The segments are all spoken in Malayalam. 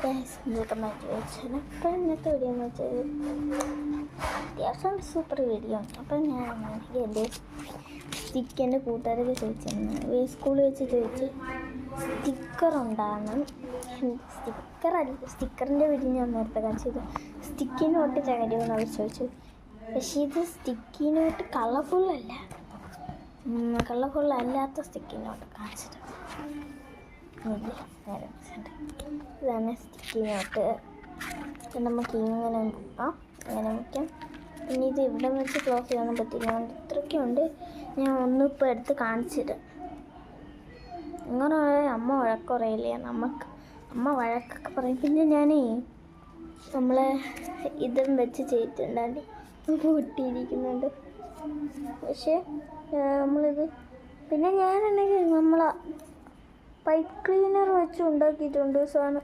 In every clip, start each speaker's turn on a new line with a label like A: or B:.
A: Guys, welcome back to my channel. അപ്പോൾ ഇന്നത്തെ വീഡിയോ എന്ന് വെച്ചാൽ അത്യാവശ്യം സൂപ്പർ വീഡിയോ ആണ്. അപ്പം ഞാൻ എൻ്റെ സ്റ്റിക്കറിൻ്റെ കൂട്ടുകാരൊക്കെ ചോദിച്ചിരുന്നു, സ്കൂളിൽ വെച്ച് ചോദിച്ച് സ്റ്റിക്കർ ഉണ്ടാകണം. സ്റ്റിക്കറിൻ്റെ വീഡിയോ ഞാൻ നേരത്തെ കാണിച്ചത് സ്റ്റിക്കി നോട്ട് കാര്യമെന്ന് അവർ ചോദിച്ചു. പക്ഷേ ഇത് സ്റ്റിക്കി നോട്ട് കളർഫുള്ളല്ലാത്ത സ്റ്റിക്കി നോട്ട് കാണിച്ചിട്ടുണ്ട്. ഇതാണ് സ്റ്റിക്കി നോട്ട്. നമുക്ക് ഇങ്ങനെ മുക്കാം, അങ്ങനെ മുക്കാം. പിന്നെ ഇത് ഇവിടെ വെച്ച് ക്ലോസ് ചെയ്യാനും പറ്റില്ല, ഇത്രയ്ക്കുണ്ട്. ഞാൻ ഒന്നിപ്പോൾ എടുത്ത് കാണിച്ചിടാം. അങ്ങനെ അമ്മ വഴക്ക് പറയില്ലേ, അമ്മ വഴക്കൊക്കെ പറയും. പിന്നെ ഞാനേ നമ്മളെ ഇതും വെച്ച് ചെയ്തിട്ടുണ്ടാണ്ട് പൊട്ടിയിരിക്കുന്നുണ്ട്. പക്ഷേ നമ്മളിത് പിന്നെ ഞാനുണ്ടെങ്കിൽ നമ്മളെ പൈപ്പ് ക്ലീനർ വെച്ച് ഉണ്ടാക്കിയിട്ടുണ്ട് സാധനം.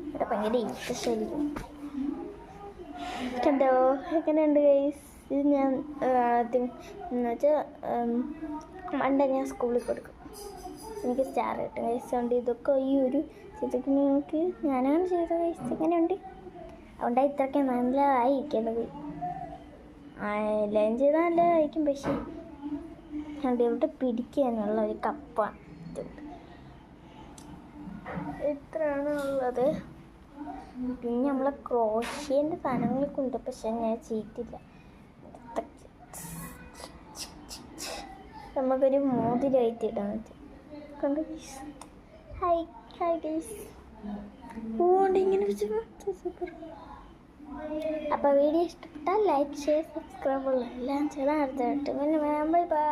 A: ഇവിടെ ഭയങ്കര ഇഷ്ടമായിരിക്കും. കണ്ടോ എങ്ങനെയുണ്ട് ഗൈസ്? ഇത് ഞാൻ ആദ്യം എന്ന് വെച്ചാൽ മണ്ട ഞാൻ സ്കൂളിൽ കൊടുക്കും, എനിക്ക് സ്റ്റാർ കിട്ടും ഗൈസ്. ഉണ്ട് ഇതൊക്കെ ഈ ഒരു ചിത്രത്തിന് നമുക്ക് ഞാനാണ് ചെയ്ത ഗൈസ്. എങ്ങനെയുണ്ട്? അതുകൊണ്ടാണ് ഇത്രയ്ക്ക് നല്ലതായിരിക്കേണ്ടത്. എല്ലാം ചെയ്താൽ നല്ലതായിരിക്കും. പക്ഷേ അതുകൊണ്ട് ഇവിടെ പിടിക്കാനുള്ള ഒരു കപ്പാണ് ഇതുണ്ട്. ഇത്രയാണ് ഉള്ളത്. പിന്നെ നമ്മളെ ക്രോഷ്യേൻ്റെ സാധനങ്ങളൊക്കെ ഉണ്ട്, പക്ഷെ ഞാൻ ചെയ്തില്ല. നമുക്കൊരു മോതിരമായിട്ട് ഇടാൻ പറ്റും. കണ്ടു ഹായ് ഹായ് ഗൈസ്, പൂവുണ്ട് ഇങ്ങനെ സൂപ്പർ. അപ്പോൾ വീഡിയോ ഇഷ്ടപ്പെട്ടാൽ ലൈക്ക്, ഷെയർ, സബ്സ്ക്രൈബ് എല്ലാം ചെയ്താൽ അടുത്ത ബൈ ബൈ.